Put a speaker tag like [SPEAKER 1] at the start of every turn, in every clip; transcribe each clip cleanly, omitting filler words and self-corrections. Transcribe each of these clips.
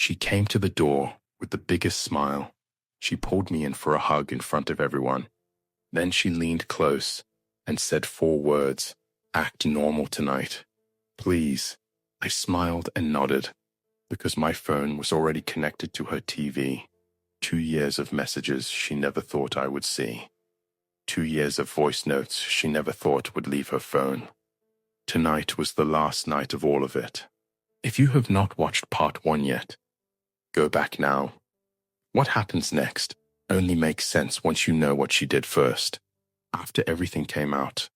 [SPEAKER 1] She came to the door with the biggest smile. She pulled me in for a hug in front of everyone. Then she leaned close and said 4 words, "Act normal tonight. Please." I smiled and nodded because my phone was already connected to her TV. 2 years of messages she never thought I would see. 2 years of voice notes she never thought would leave her phone. Tonight was the last night of all of it. If you have not watched part 1 yet, go back now. What happens next only makes sense once you know what she did first. After everything came out,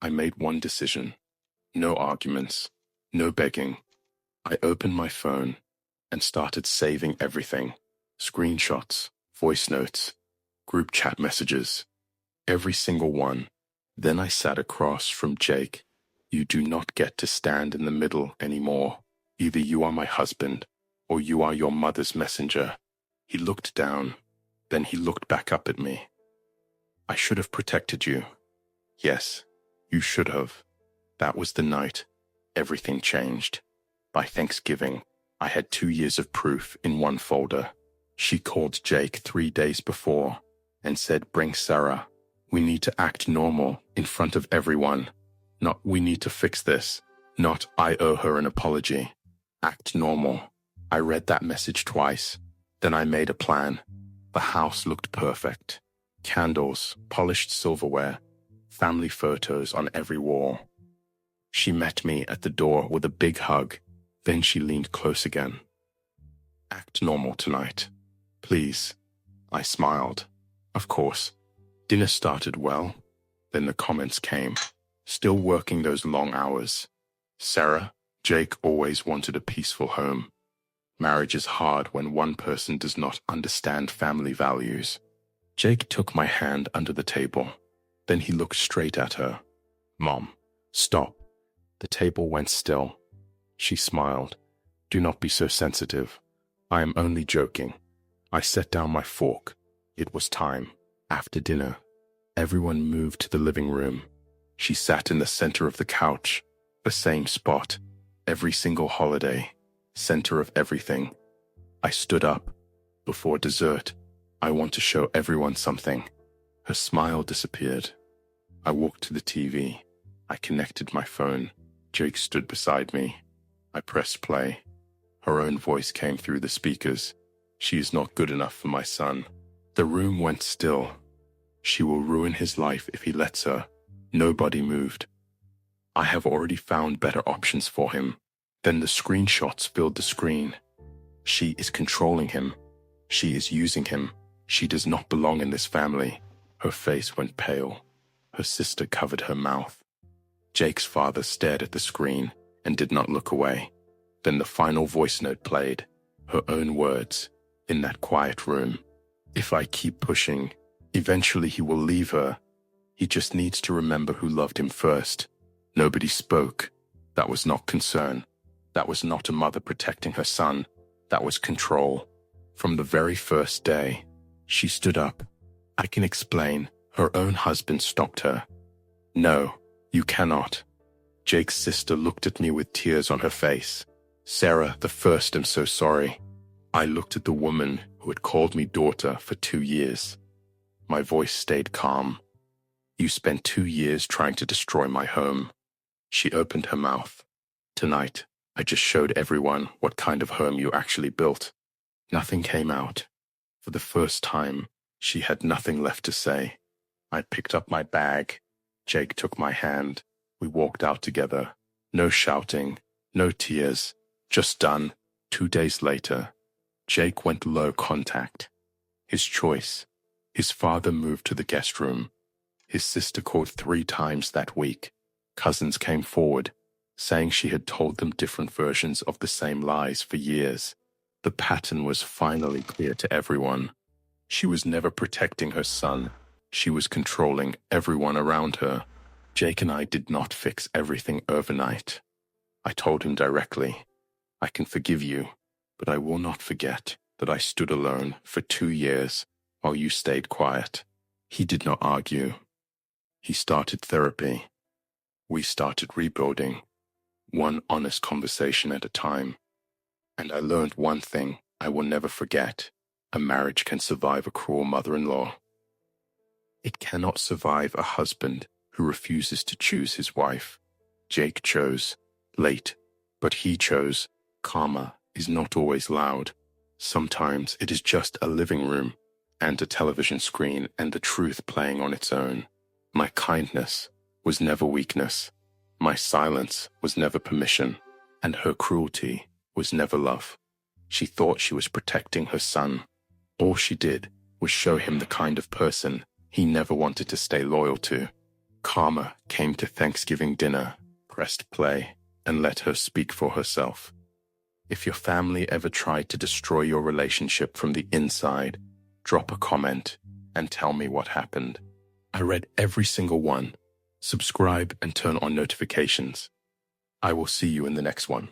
[SPEAKER 1] I made one decision. No arguments, no begging. I opened my phone and started saving everything. Screenshots, voice notes, group chat messages, every single one. Then I sat across from Jake. You do not get to stand in the middle anymore. Either you are my husband or you are your mother's messenger. He looked down, then he looked back up at me. I should have protected you. Yes, you should have. That was the night everything changed. By Thanksgiving, I had 2 years of proof in one folder. She called Jake 3 days before and said, "Bring Sarah. We need to act normal in front of everyone. Not we need to fix this. Not I owe her an apology. Act normal." I read that message twice. Then I made a plan. The house looked perfect. Candles, polished silverware, family photos on every wall. She met me at the door with a big hug. Then she leaned close again. "Act normal tonight. Please." I smiled. Of course. Dinner started well. Then the comments came. Still working those long hours. Sarah, Jake always wanted a peaceful home. Marriage is hard when one person does not understand family values. Jake took my hand under the table. Then he looked straight at her. "Mom, stop." The table went still. She smiled. "Do not be so sensitive. I am only joking." I set down my fork. It was time. After dinner, everyone moved to the living room. She sat in the center of the couch, the same spot, every single holiday, center of everything. I stood up. Before dessert, I want to show everyone something. Her smile disappeared. I walked to the TV. I connected my phone. Jake stood beside me. I pressed play. Her own voice came through the speakers. "She is not good enough for my son." The room went still. She will ruin his life if he lets her. Nobody moved. I have already found better options for him. Then the screenshots filled the screen. She is controlling him. She is using him. She does not belong in this family. Her face went pale. Her sister covered her mouth. Jake's father stared at the screen and did not look away. Then the final voice note played. Her own words, in that quiet room. "If I keep pushing, eventually he will leave her. He just needs to remember who loved him first." Nobody spoke. That was not concern. That was not a mother protecting her son. That was control. From the very first day, she stood up. I can explain. Her own husband stopped her. "No, you cannot." Jake's sister looked at me with tears on her face. "Sarah, the first, I'm so sorry." I looked at the woman who had called me daughter for 2 years. My voice stayed calm. "You spent 2 years trying to destroy my home." She opened her mouth. "Tonight, I just showed everyone what kind of home you actually built." Nothing came out. For the first time, she had nothing left to say. I picked up my bag. Jake took my hand. We walked out together. No shouting, no tears, just done. 2 days later, Jake went low contact. His choice. His father moved to the guest room. His sister called 3 times that week. Cousins came forward, saying she had told them different versions of the same lies for years. The pattern was finally clear to everyone. She was never protecting her son. She was controlling everyone around her. Jake and I did not fix everything overnight. I told him directly, "I can forgive you, but I will not forget that I stood alone for 2 years while you stayed quiet." He did not argue. He started therapy. We started rebuilding, one honest conversation at a time. And I learned one thing. I will never forget. A marriage can survive a cruel mother-in-law. It cannot survive a husband who refuses to choose his wife. Jake chose late, but he chose. Karma is not always loud. Sometimes it is just a living room and a television screen and the truth playing on its own. My kindness was never weakness. My silence was never permission, and her cruelty was never love. She thought she was protecting her son. All she did was show him the kind of person he never wanted to stay loyal to. Karma came to Thanksgiving dinner, pressed play, and let her speak for herself. If your family ever tried to destroy your relationship from the inside, drop a comment and tell me what happened. I read every single one. Subscribe and turn on notifications. I will see you in the next one.